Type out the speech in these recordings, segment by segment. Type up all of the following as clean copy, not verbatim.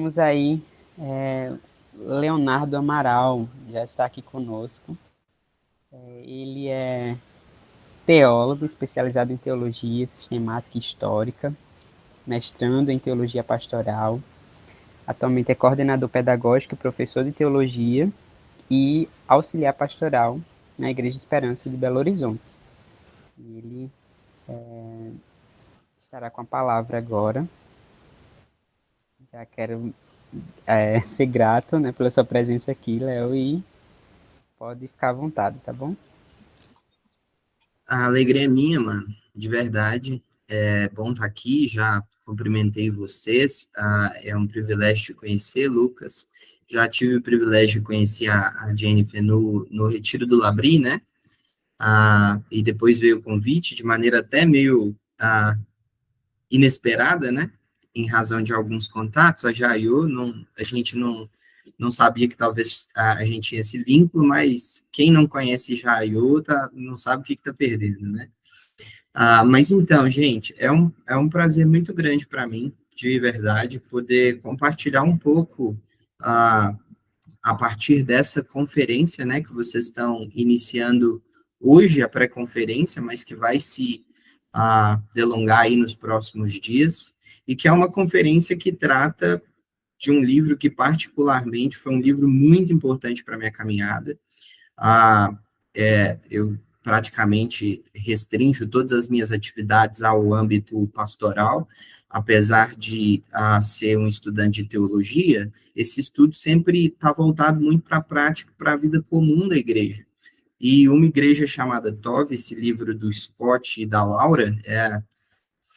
Temos aí Leonardo Amaral, já está aqui conosco. Ele é teólogo especializado em teologia sistemática e histórica, mestrando em teologia pastoral. Atualmente é coordenador pedagógico e professor de teologia e auxiliar pastoral na Igreja Esperança de Belo Horizonte. Ele estará com a palavra agora. Já quero ser grato, né, pela sua presença aqui, Léo, e pode ficar à vontade, tá bom? A alegria é minha, mano, de verdade. É bom estar aqui, já cumprimentei vocês. É um privilégio te conhecer, Lucas. Já tive o privilégio de conhecer a Jennifer no Retiro do Labri, né? E depois veio o convite de maneira até meio inesperada, né? Em razão de alguns contatos, a Jaiô, a gente não sabia que talvez a gente tinha esse vínculo, mas quem não conhece Jaiô não sabe o que está perdendo, né? Mas então, gente, é um prazer muito grande para mim, de verdade, poder compartilhar um pouco ah, a partir dessa conferência, né, que vocês estão iniciando hoje, a pré-conferência, mas que vai se delongar aí nos próximos dias, e que é uma conferência que trata de um livro que, particularmente, foi um livro muito importante para a minha caminhada. Ah, eu praticamente restringo todas as minhas atividades ao âmbito pastoral, apesar de ser um estudante de teologia, esse estudo sempre está voltado muito para a prática, para a vida comum da igreja. E uma igreja chamada Tove, esse livro do Scott e da Laura,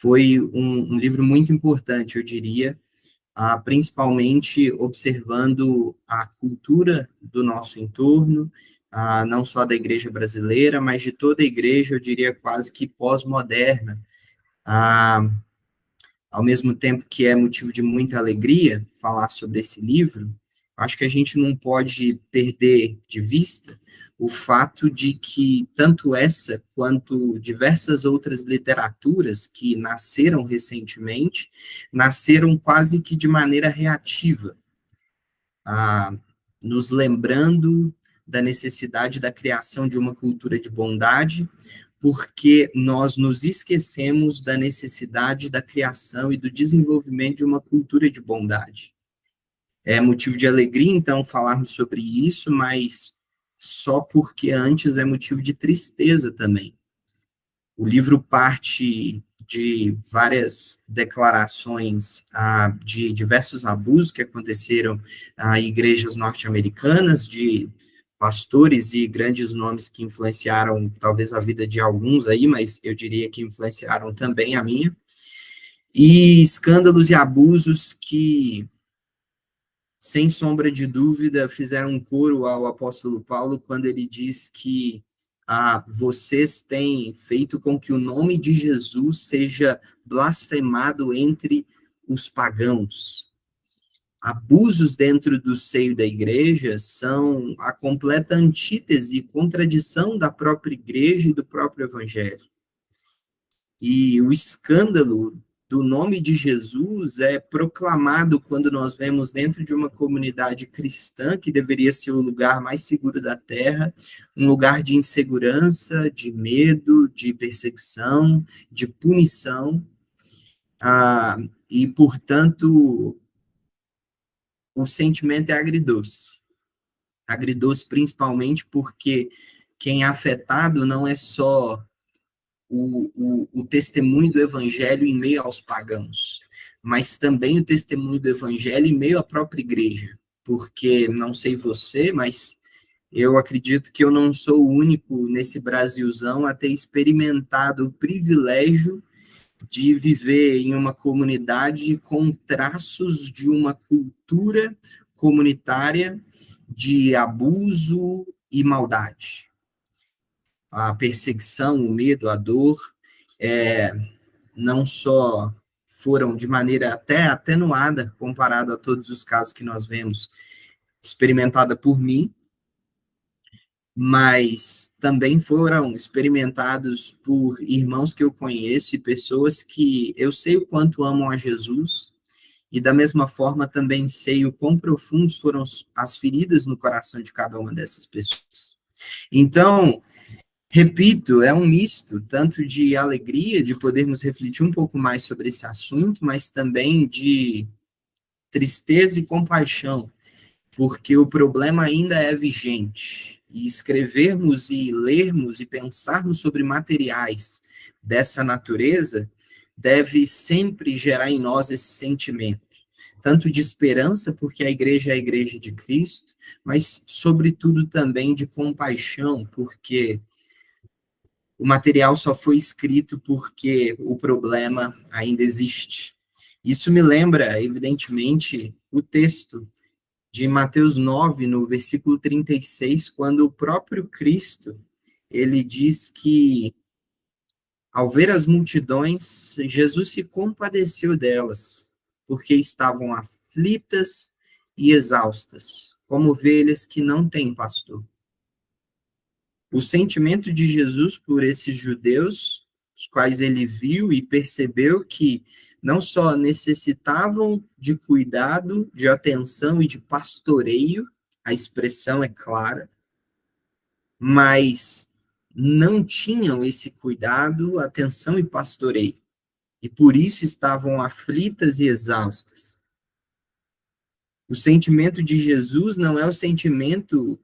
foi um livro muito importante, eu diria, principalmente observando a cultura do nosso entorno, não só da igreja brasileira, mas de toda a igreja, eu diria quase que pós-moderna, ah, ao mesmo tempo que é motivo de muita alegria falar sobre esse livro, acho que a gente não pode perder de vista o fato de que tanto essa quanto diversas outras literaturas que nasceram recentemente, nasceram quase que de maneira reativa, ah, nos lembrando da necessidade da criação de uma cultura de bondade, porque nós nos esquecemos da necessidade da criação e do desenvolvimento de uma cultura de bondade. É motivo de alegria, então, falarmos sobre isso, mas só porque antes é motivo de tristeza também. O livro parte de várias declarações de diversos abusos que aconteceram em igrejas norte-americanas, de pastores e grandes nomes que influenciaram talvez a vida de alguns aí, mas eu diria que influenciaram também a minha, e escândalos e abusos que, sem sombra de dúvida, fizeram um coro ao apóstolo Paulo quando ele diz que vocês têm feito com que o nome de Jesus seja blasfemado entre os pagãos. Abusos dentro do seio da igreja são a completa antítese e contradição da própria igreja e do próprio evangelho. E o escândalo do nome de Jesus é proclamado quando nós vemos dentro de uma comunidade cristã, que deveria ser o lugar mais seguro da terra, um lugar de insegurança, de medo, de perseguição, de punição, e, portanto, o sentimento é agridoce. Agridoce principalmente porque quem é afetado não é só o testemunho do evangelho em meio aos pagãos, mas também o testemunho do evangelho em meio à própria igreja, porque, não sei você, mas eu acredito que eu não sou o único nesse Brasilzão a ter experimentado o privilégio de viver em uma comunidade com traços de uma cultura comunitária de abuso e maldade. A perseguição, o medo, a dor, é, não só foram de maneira até atenuada, comparado a todos os casos que nós vemos, experimentada por mim, mas também foram experimentados por irmãos que eu conheço e pessoas que eu sei o quanto amam a Jesus e da mesma forma também sei o quão profundos foram as feridas no coração de cada uma dessas pessoas. Então, repito, é um misto, tanto de alegria de podermos refletir um pouco mais sobre esse assunto, mas também de tristeza e compaixão, porque o problema ainda é vigente. E escrevermos e lermos e pensarmos sobre materiais dessa natureza deve sempre gerar em nós esse sentimento, tanto de esperança, porque a igreja é a igreja de Cristo, mas, sobretudo, também de compaixão, porque o material só foi escrito porque o problema ainda existe. Isso me lembra, evidentemente, o texto de Mateus 9, no versículo 36, quando o próprio Cristo, ele diz que, ao ver as multidões, Jesus se compadeceu delas, porque estavam aflitas e exaustas, como ovelhas que não têm pastor. O sentimento de Jesus por esses judeus, os quais ele viu e percebeu que não só necessitavam de cuidado, de atenção e de pastoreio, a expressão é clara, mas não tinham esse cuidado, atenção e pastoreio. E por isso estavam aflitas e exaustas. O sentimento de Jesus não é o sentimento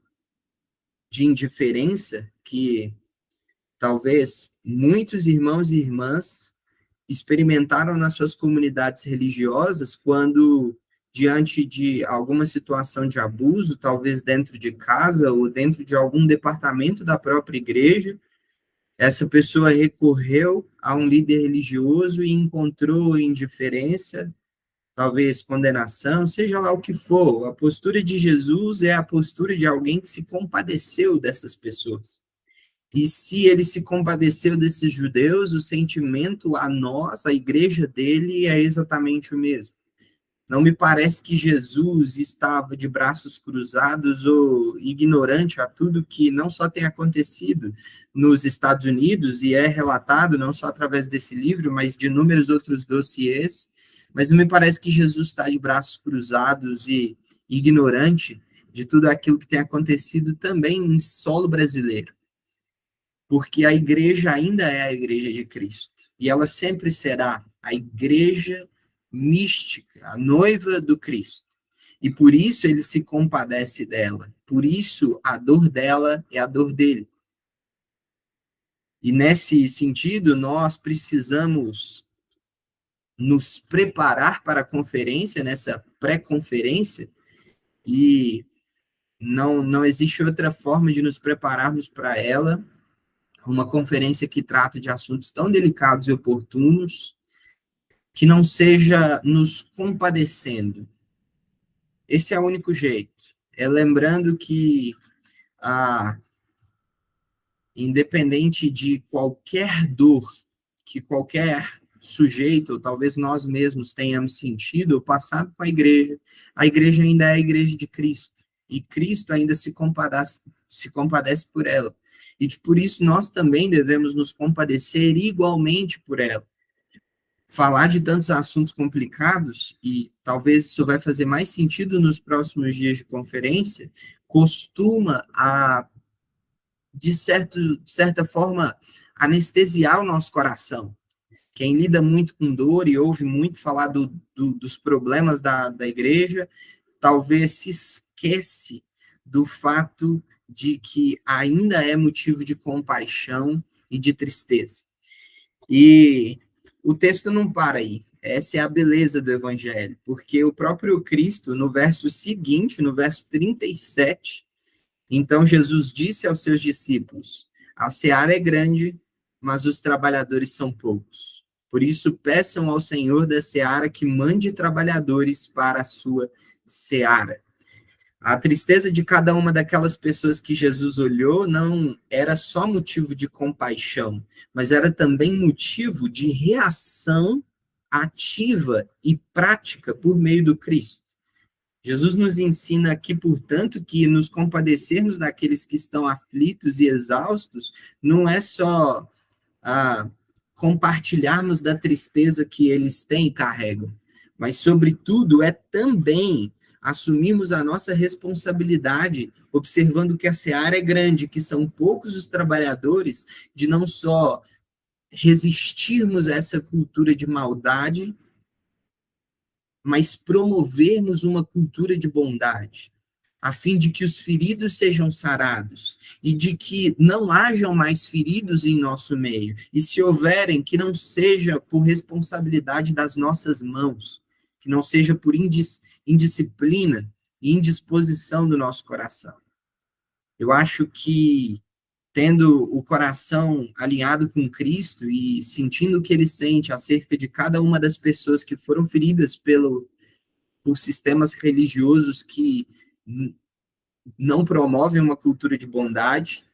de indiferença que talvez muitos irmãos e irmãs experimentaram nas suas comunidades religiosas quando, diante de alguma situação de abuso, talvez dentro de casa ou dentro de algum departamento da própria igreja, essa pessoa recorreu a um líder religioso e encontrou indiferença, talvez condenação, seja lá o que for. A postura de Jesus é a postura de alguém que se compadeceu dessas pessoas. E se ele se compadeceu desses judeus, o sentimento a nós, a igreja dele, é exatamente o mesmo. Não me parece que Jesus estava de braços cruzados ou ignorante a tudo que não só tem acontecido nos Estados Unidos, e é relatado não só através desse livro, mas de inúmeros outros dossiês, mas não me parece que Jesus está de braços cruzados e ignorante de tudo aquilo que tem acontecido também em solo brasileiro, porque a igreja ainda é a igreja de Cristo, e ela sempre será a igreja mística, a noiva do Cristo. E por isso ele se compadece dela, por isso a dor dela é a dor dele. E nesse sentido, nós precisamos nos preparar para a conferência, nessa pré-conferência, e não existe outra forma de nos prepararmos para ela, uma conferência que trata de assuntos tão delicados e oportunos, que não seja nos compadecendo. Esse é o único jeito. É lembrando que, independente de qualquer dor que qualquer sujeito, ou talvez nós mesmos tenhamos sentido ou passado com a igreja ainda é a igreja de Cristo, e Cristo ainda se compadece por ela, e que por isso nós também devemos nos compadecer igualmente por ela. Falar de tantos assuntos complicados, e talvez isso vai fazer mais sentido nos próximos dias de conferência, costuma, de certa forma, anestesiar o nosso coração. Quem lida muito com dor e ouve muito falar dos problemas da igreja, talvez se esquece do fato de que ainda é motivo de compaixão e de tristeza. E o texto não para aí. Essa é a beleza do Evangelho, porque o próprio Cristo, no verso seguinte, no verso 37, então Jesus disse aos seus discípulos: a seara é grande, mas os trabalhadores são poucos. Por isso, peçam ao Senhor da seara que mande trabalhadores para a sua seara. A tristeza de cada uma daquelas pessoas que Jesus olhou não era só motivo de compaixão, mas era também motivo de reação ativa e prática por meio do Cristo. Jesus nos ensina aqui, portanto, que nos compadecermos daqueles que estão aflitos e exaustos não é só compartilharmos da tristeza que eles têm e carregam, mas, sobretudo, é também assumirmos a nossa responsabilidade, observando que a seara é grande, que são poucos os trabalhadores, de não só resistirmos a essa cultura de maldade, mas promovermos uma cultura de bondade, a fim de que os feridos sejam sarados e de que não hajam mais feridos em nosso meio. E se houverem, que não seja por responsabilidade das nossas mãos, que não seja por indisciplina e indisposição do nosso coração. Eu acho que, tendo o coração alinhado com Cristo e sentindo o que ele sente acerca de cada uma das pessoas que foram feridas por sistemas religiosos que não promovem uma cultura de bondade,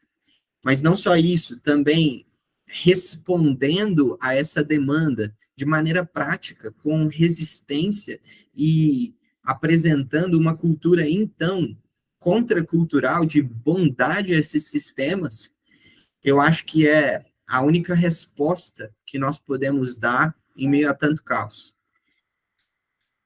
mas não só isso, também respondendo a essa demanda de maneira prática, com resistência e apresentando uma cultura, então, contracultural de bondade a esses sistemas, eu acho que é a única resposta que nós podemos dar em meio a tanto caos.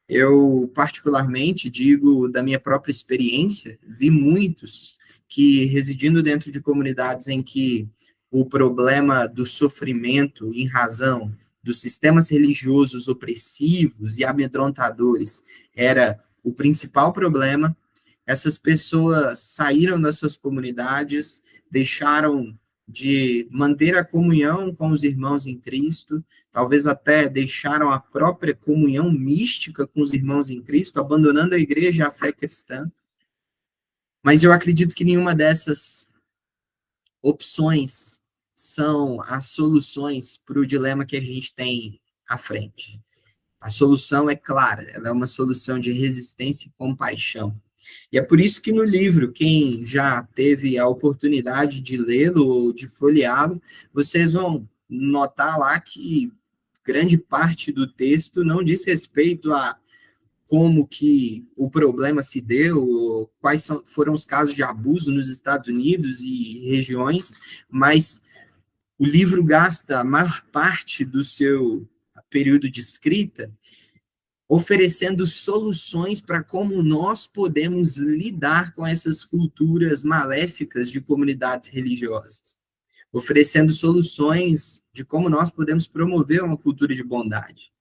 Eu, particularmente, digo da minha própria experiência, vi muitos que, residindo dentro de comunidades em que o problema do sofrimento em razão dos sistemas religiosos opressivos e amedrontadores era o principal problema, essas pessoas saíram das suas comunidades, deixaram de manter a comunhão com os irmãos em Cristo, talvez até deixaram a própria comunhão mística com os irmãos em Cristo, abandonando a igreja e a fé cristã. Mas eu acredito que nenhuma dessas opções são as soluções para o dilema que a gente tem à frente. A solução é clara, ela é uma solução de resistência e compaixão. E é por isso que no livro, quem já teve a oportunidade de lê-lo ou de folheá-lo, vocês vão notar lá que grande parte do texto não diz respeito a como que o problema se deu, foram os casos de abuso nos Estados Unidos e regiões, mas o livro gasta a maior parte do seu período de escrita oferecendo soluções para como nós podemos lidar com essas culturas maléficas de comunidades religiosas, oferecendo soluções de como nós podemos promover uma cultura de bondade.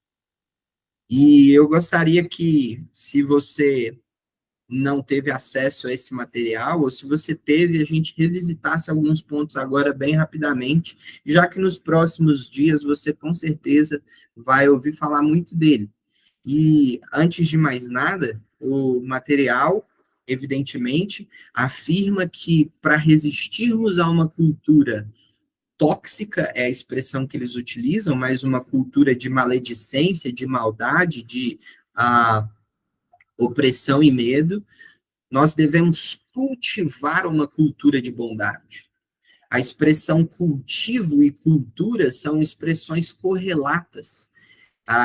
E eu gostaria que, se você não teve acesso a esse material, ou se você teve, a gente revisitasse alguns pontos agora bem rapidamente, já que nos próximos dias você com certeza vai ouvir falar muito dele. E, antes de mais nada, o material, evidentemente, afirma que para resistirmos a uma cultura tóxica, é a expressão que eles utilizam, mas uma cultura de maledicência, de maldade, de opressão e medo, nós devemos cultivar uma cultura de bondade. A expressão cultivo e cultura são expressões correlatas.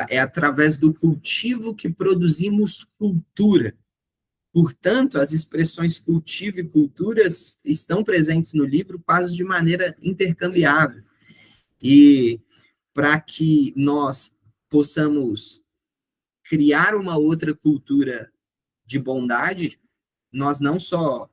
É através do cultivo que produzimos cultura. Portanto, as expressões cultivo e cultura estão presentes no livro quase de maneira intercambiável. E para que nós possamos criar uma outra cultura de bondade, nós não só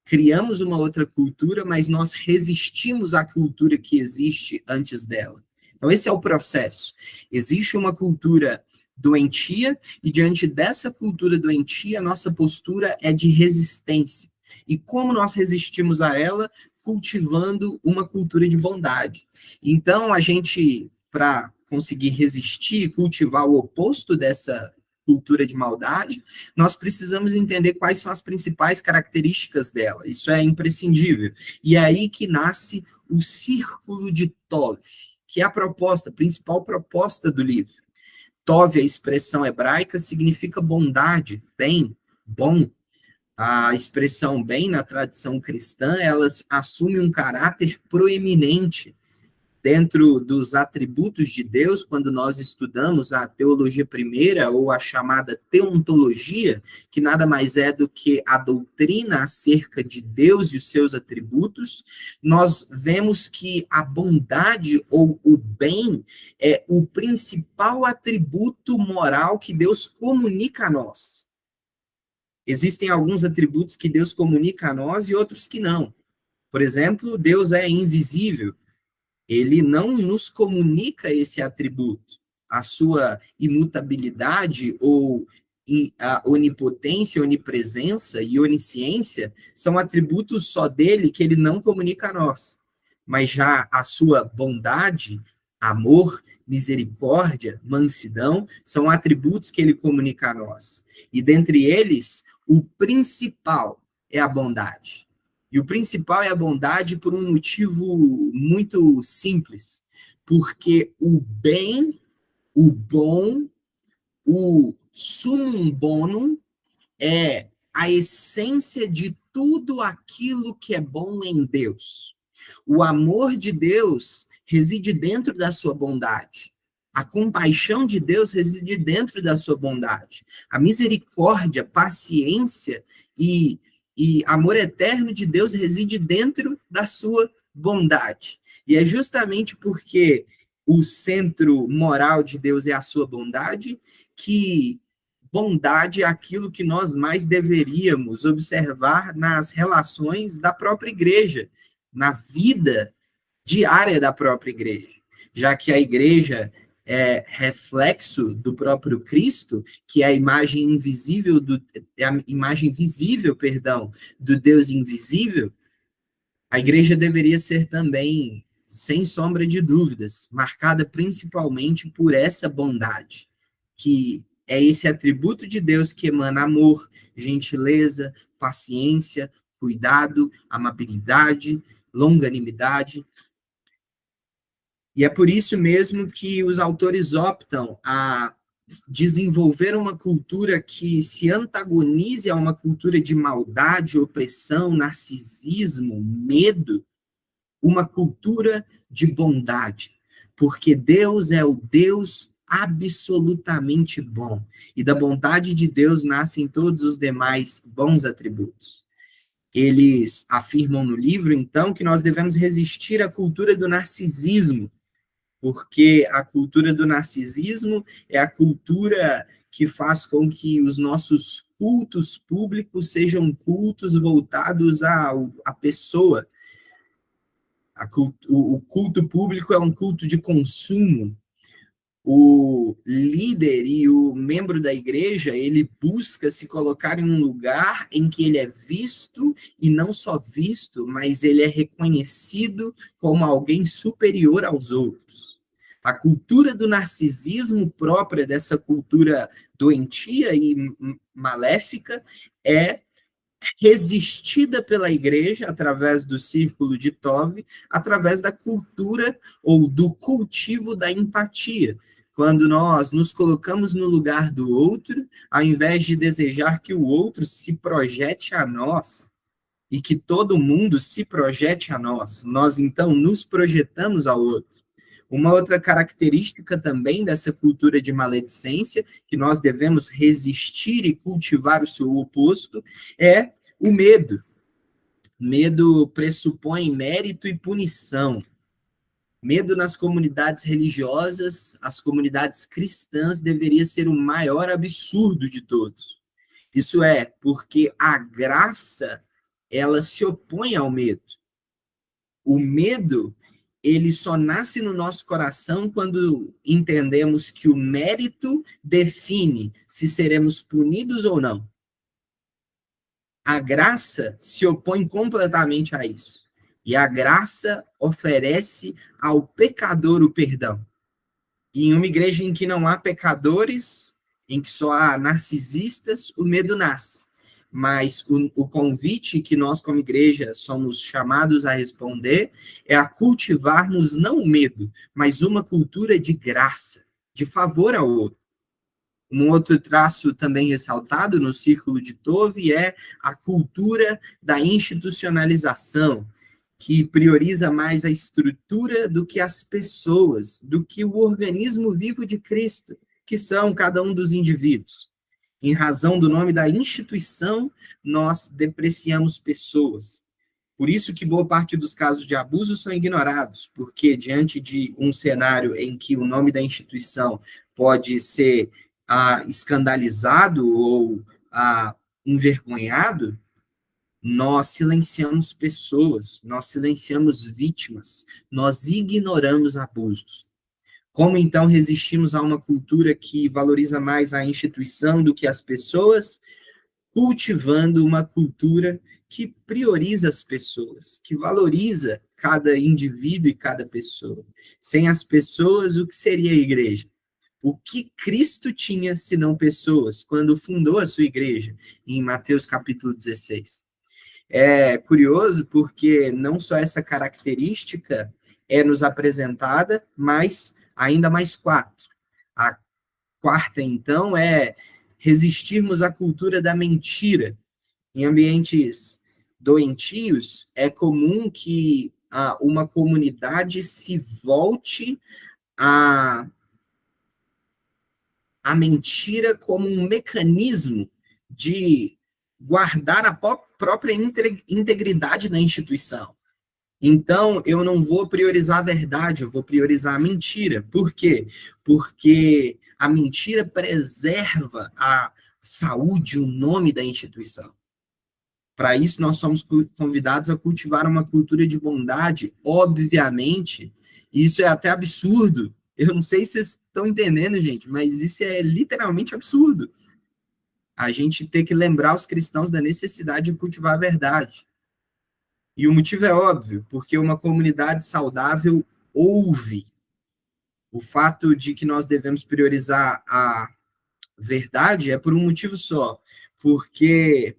criamos uma outra cultura, mas nós resistimos à cultura que existe antes dela. Então, esse é o processo. Existe uma cultura doentia, e diante dessa cultura doentia, a nossa postura é de resistência. E como nós resistimos a ela? Cultivando uma cultura de bondade. Então, a gente, para conseguir resistir, cultivar o oposto dessa cultura de maldade, nós precisamos entender quais são as principais características dela. Isso é imprescindível. E é aí que nasce o círculo de Tov, que é a principal proposta do livro. Tov, a expressão hebraica, significa bondade, bem, bom. A expressão bem, na tradição cristã, ela assume um caráter proeminente dentro dos atributos de Deus, quando nós estudamos a teologia primeira, ou a chamada teontologia, que nada mais é do que a doutrina acerca de Deus e os seus atributos, nós vemos que a bondade ou o bem é o principal atributo moral que Deus comunica a nós. Existem alguns atributos que Deus comunica a nós e outros que não. Por exemplo, Deus é invisível. Ele não nos comunica esse atributo. A sua imutabilidade ou a onipotência, onipresença e onisciência são atributos só dele que ele não comunica a nós. Mas já a sua bondade, amor, misericórdia, mansidão, são atributos que ele comunica a nós. E dentre eles, o principal é a bondade. E o principal é a bondade por um motivo muito simples. Porque o bem, o bom, o sumum bonum é a essência de tudo aquilo que é bom em Deus. O amor de Deus reside dentro da sua bondade. A compaixão de Deus reside dentro da sua bondade. A misericórdia, paciência e amor eterno de Deus reside dentro da sua bondade. E é justamente porque o centro moral de Deus é a sua bondade, que bondade é aquilo que nós mais deveríamos observar nas relações da própria igreja, na vida diária da própria igreja, já que a igreja é reflexo do próprio Cristo, que é a imagem invisível é a imagem visível, perdão, do Deus invisível. A igreja deveria ser também, sem sombra de dúvidas, marcada principalmente por essa bondade, que é esse atributo de Deus que emana amor, gentileza, paciência, cuidado, amabilidade, longanimidade. E é por isso mesmo que os autores optam a desenvolver uma cultura que se antagonize a uma cultura de maldade, opressão, narcisismo, medo, uma cultura de bondade, porque Deus é o Deus absolutamente bom, e da bondade de Deus nascem todos os demais bons atributos. Eles afirmam no livro, então, que nós devemos resistir à cultura do narcisismo, porque a cultura do narcisismo é a cultura que faz com que os nossos cultos públicos sejam cultos voltados à pessoa. O culto público é um culto de consumo. O líder e o membro da igreja, ele busca se colocar em um lugar em que ele é visto, e não só visto, mas ele é reconhecido como alguém superior aos outros. A cultura do narcisismo própria dessa cultura doentia e maléfica é resistida pela igreja através do círculo de Tove, através da cultura ou do cultivo da empatia. Quando nós nos colocamos no lugar do outro, ao invés de desejar que o outro se projete a nós, e que todo mundo se projete a nós, nós então nos projetamos ao outro. Uma outra característica também dessa cultura de maledicência, que nós devemos resistir e cultivar o seu oposto, é o medo. Medo pressupõe mérito e punição. Medo nas comunidades religiosas, as comunidades cristãs, deveria ser o maior absurdo de todos. Isso é, porque a graça, ela se opõe ao medo. O medo, ele só nasce no nosso coração quando entendemos que o mérito define se seremos punidos ou não. A graça se opõe completamente a isso. E a graça oferece ao pecador o perdão. E em uma igreja em que não há pecadores, em que só há narcisistas, o medo nasce. Mas o convite que nós, como igreja, somos chamados a responder é a cultivarmos não o medo, mas uma cultura de graça, de favor ao outro. Um outro traço também ressaltado no círculo de Tove é a cultura da institucionalização, que prioriza mais a estrutura do que as pessoas, do que o organismo vivo de Cristo, que são cada um dos indivíduos. Em razão do nome da instituição, nós depreciamos pessoas. Por isso que boa parte dos casos de abuso são ignorados, porque diante de um cenário em que o nome da instituição pode ser escandalizado ou envergonhado, nós silenciamos pessoas, nós silenciamos vítimas, nós ignoramos abusos. Como então resistimos a uma cultura que valoriza mais a instituição do que as pessoas, cultivando uma cultura que prioriza as pessoas, que valoriza cada indivíduo e cada pessoa. Sem as pessoas, o que seria a igreja? O que Cristo tinha, senão pessoas, quando fundou a sua igreja, em Mateus capítulo 16. É curioso porque não só essa característica é nos apresentada, mas ainda mais quatro. A quarta, então, é resistirmos à cultura da mentira. Em ambientes doentios, é comum que uma comunidade se volte à mentira como um mecanismo de guardar a própria integridade da instituição. Então, eu não vou priorizar a verdade, eu vou priorizar a mentira. Por quê? Porque a mentira preserva a saúde, o nome da instituição. Para isso, nós somos convidados a cultivar uma cultura de bondade, obviamente. Isso é até absurdo. Eu não sei se vocês estão entendendo, gente, mas isso é literalmente absurdo. A gente ter que lembrar os cristãos da necessidade de cultivar a verdade. E o motivo é óbvio, porque uma comunidade saudável ouve. O fato de que nós devemos priorizar a verdade é por um motivo só, porque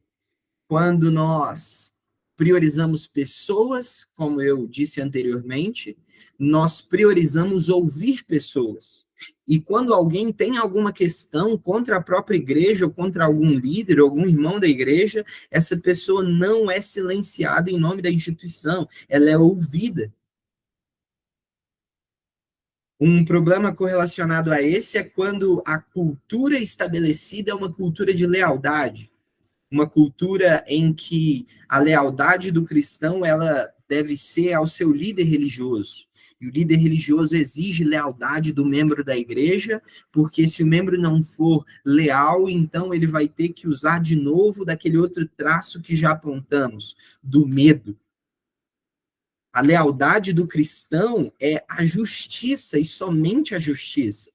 quando nós priorizamos pessoas, como eu disse anteriormente, nós priorizamos ouvir pessoas. E quando alguém tem alguma questão contra a própria igreja, ou contra algum líder, ou algum irmão da igreja, essa pessoa não é silenciada em nome da instituição, ela é ouvida. Um problema correlacionado a esse é quando a cultura estabelecida é uma cultura de lealdade, uma cultura em que a lealdade do cristão ela deve ser ao seu líder religioso. E o líder religioso exige lealdade do membro da igreja, porque se o membro não for leal, então ele vai ter que usar de novo daquele outro traço que já apontamos, do medo. A lealdade do cristão é a justiça e somente a justiça.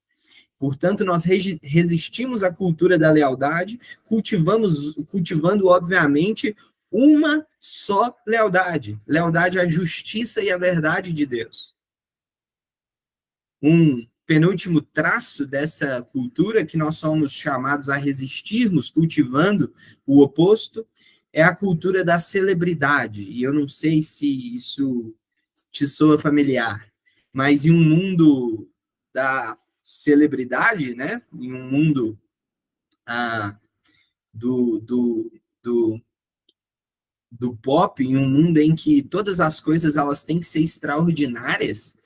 Portanto, nós resistimos à cultura da lealdade, cultivando, obviamente, uma só lealdade. Lealdade à justiça e à verdade de Deus. Um penúltimo traço dessa cultura que nós somos chamados a resistirmos, cultivando o oposto, é a cultura da celebridade. E eu não sei se isso te soa familiar, mas em um mundo da celebridade, né? Em um mundo do pop, em um mundo em que todas as coisas elas têm que ser extraordinárias,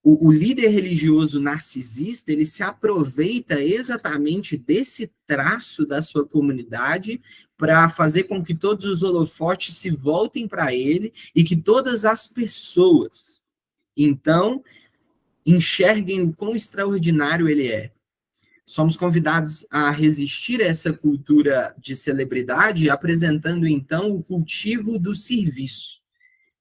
o líder religioso narcisista, ele se aproveita exatamente desse traço da sua comunidade para fazer com que todos os holofotes se voltem para ele e que todas as pessoas, então, enxerguem o quão extraordinário ele é. Somos convidados a resistir a essa cultura de celebridade, apresentando, então, o cultivo do serviço.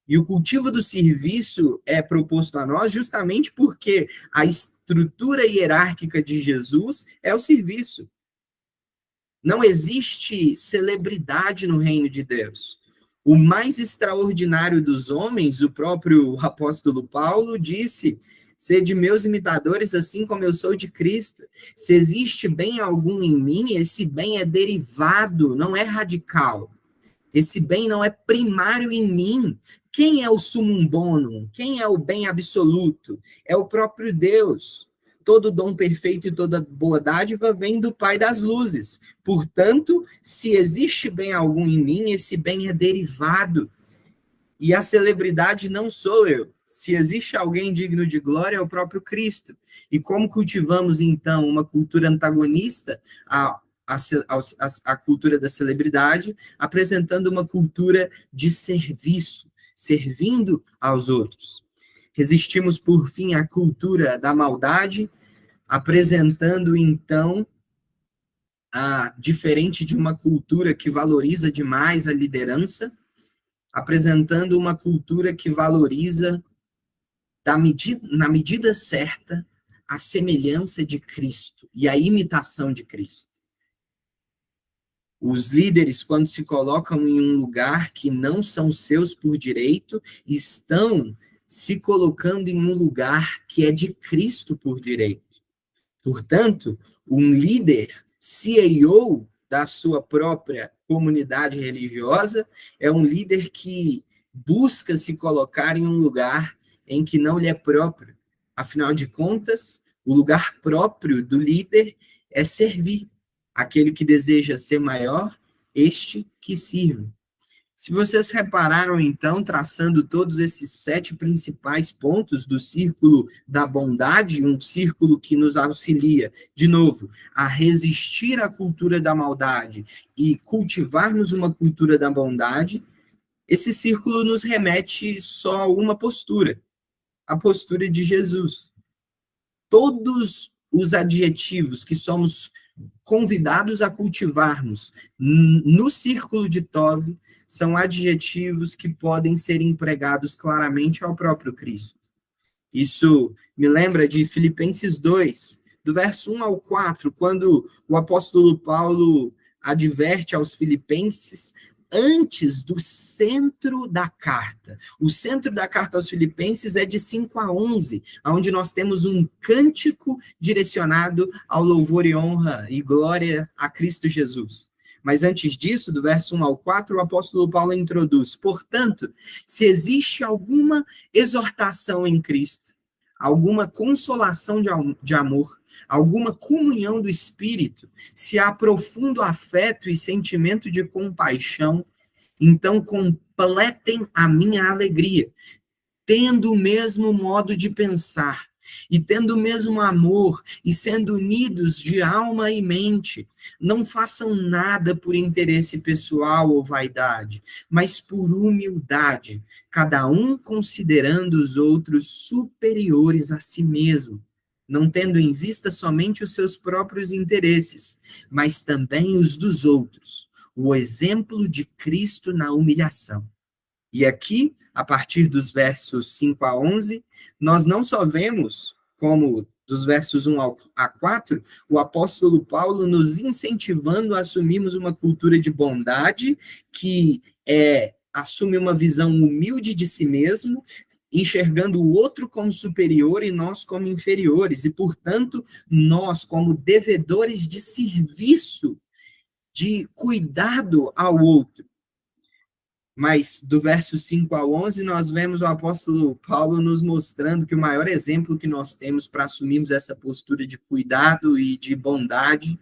E o cultivo do serviço é proposto a nós justamente porque a estrutura hierárquica de Jesus é o serviço. Não existe celebridade no reino de Deus. O mais extraordinário dos homens, o próprio apóstolo Paulo disse: sede meus imitadores, assim como eu sou de Cristo. Se existe bem algum em mim, esse bem é derivado, não é radical. Esse bem não é primário em mim. Quem é o sumum bonum? Quem é o bem absoluto? É o próprio Deus. todo dom perfeito e toda boa dádiva vem do Pai das luzes. Portanto, se existe bem algum em mim, esse bem é derivado. E a celebridade não sou eu. Se existe alguém digno de glória, é o próprio Cristo. E como cultivamos, então, uma cultura antagonista à cultura da celebridade, apresentando uma cultura de serviço, servindo aos outros. Resistimos, por fim, à cultura da maldade, apresentando, então, diferente de uma cultura que valoriza demais a liderança, apresentando uma cultura que valoriza, na medida certa, a semelhança de Cristo e a imitação de Cristo. Os líderes, quando se colocam em um lugar que não são seus por direito, estão se colocando em um lugar que é de Cristo por direito. Portanto, um líder CEO da sua própria comunidade religiosa é um líder que busca se colocar em um lugar em que não lhe é próprio. Afinal de contas, o lugar próprio do líder é servir. Aquele que deseja ser maior, este que sirva. Se vocês repararam, então, traçando todos esses 7 principais pontos do círculo da bondade, um círculo que nos auxilia, de novo, a resistir à cultura da maldade e cultivarmos uma cultura da bondade, esse círculo nos remete só a uma postura, a postura de Jesus. Todos os adjetivos que somos convidados a cultivarmos no círculo de Tove são adjetivos que podem ser empregados claramente ao próprio Cristo. Isso me lembra de Filipenses 2, do verso 1 ao 4, quando o apóstolo Paulo adverte aos filipenses antes do centro da carta. O centro da carta aos Filipenses é de 5 a 11, onde nós temos um cântico direcionado ao louvor e honra e glória a Cristo Jesus. Mas antes disso, do verso 1 ao 4, o apóstolo Paulo introduz: portanto, se existe alguma exortação em Cristo, alguma consolação de amor, alguma comunhão do Espírito, se há profundo afeto e sentimento de compaixão, então completem a minha alegria, tendo o mesmo modo de pensar, e tendo o mesmo amor, e sendo unidos de alma e mente. Não façam nada por interesse pessoal ou vaidade, mas por humildade, cada um considerando os outros superiores a si mesmo, não tendo em vista somente os seus próprios interesses, mas também os dos outros, o exemplo de Cristo na humilhação. E aqui, a partir dos versos 5 a 11, nós não só vemos, como dos versos 1 a 4, o apóstolo Paulo nos incentivando a assumirmos uma cultura de bondade que assume uma visão humilde de si mesmo, enxergando o outro como superior e nós como inferiores, e, portanto, nós como devedores de serviço, de cuidado ao outro. Mas do verso 5 ao 11, nós vemos o apóstolo Paulo nos mostrando que o maior exemplo que nós temos para assumirmos essa postura de cuidado e de bondade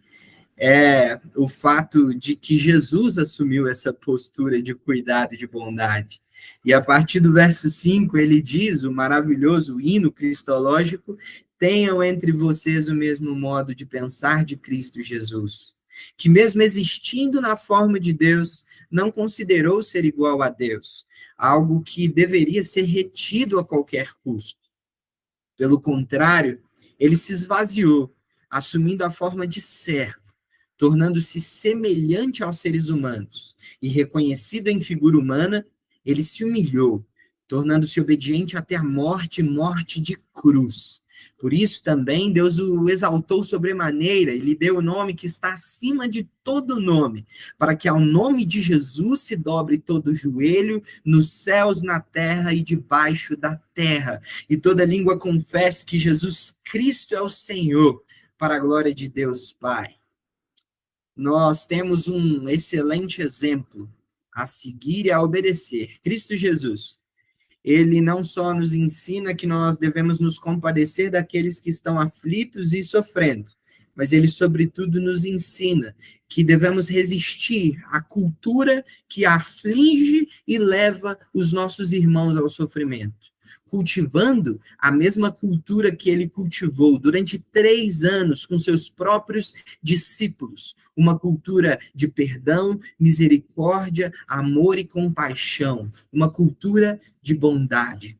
é o fato de que Jesus assumiu essa postura de cuidado e de bondade. E a partir do verso 5, ele diz, o maravilhoso hino cristológico: tenham entre vocês o mesmo modo de pensar de Cristo Jesus, que mesmo existindo na forma de Deus, não considerou ser igual a Deus, algo que deveria ser retido a qualquer custo. Pelo contrário, ele se esvaziou, assumindo a forma de servo, tornando-se semelhante aos seres humanos, e reconhecido em figura humana, ele se humilhou, tornando-se obediente até a morte, morte de cruz. Por isso também Deus o exaltou sobremaneira e lhe deu o nome que está acima de todo nome, para que ao nome de Jesus se dobre todo o joelho, nos céus, na terra e debaixo da terra, e toda língua confesse que Jesus Cristo é o Senhor, para a glória de Deus Pai. Nós temos um excelente exemplo a seguir e a obedecer, Cristo Jesus, Ele não só nos ensina que nós devemos nos compadecer daqueles que estão aflitos e sofrendo, mas ele, sobretudo, nos ensina que devemos resistir à cultura que aflige e leva os nossos irmãos ao sofrimento, cultivando a mesma cultura que ele cultivou durante 3 anos com seus próprios discípulos, uma cultura de perdão, misericórdia, amor e compaixão, uma cultura de bondade,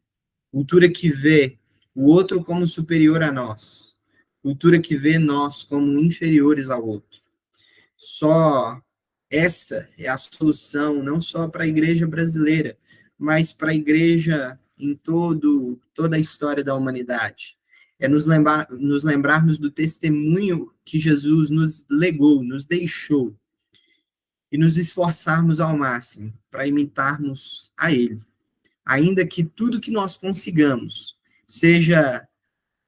cultura que vê o outro como superior a nós, cultura que vê nós como inferiores ao outro. Só essa é a solução, não só para a igreja brasileira, mas para a igreja em toda a história da humanidade. É nos lembrarmos do testemunho que Jesus nos legou, nos deixou, e nos esforçarmos ao máximo para imitarmos a Ele. Ainda que tudo que nós consigamos seja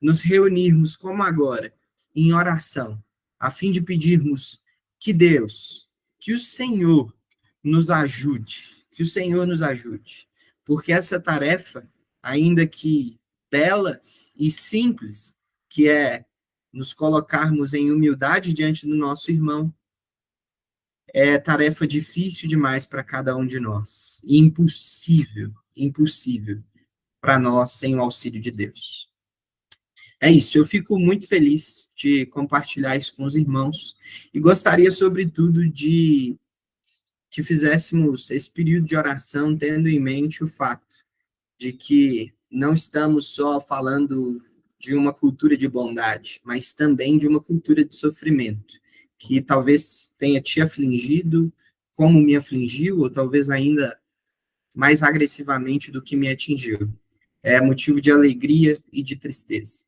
nos reunirmos como agora, em oração, a fim de pedirmos que Deus, que o Senhor nos ajude, que o Senhor nos ajude, porque essa tarefa, ainda que bela e simples, que é nos colocarmos em humildade diante do nosso irmão, é tarefa difícil demais para cada um de nós, e impossível para nós sem o auxílio de Deus. É isso, eu fico muito feliz de compartilhar isso com os irmãos e gostaria, sobretudo, de que fizéssemos esse período de oração tendo em mente o fato de que não estamos só falando de uma cultura de bondade, mas também de uma cultura de sofrimento, que talvez tenha te afligido como me afligiu, ou talvez ainda mais agressivamente do que me atingiu. É motivo de alegria e de tristeza.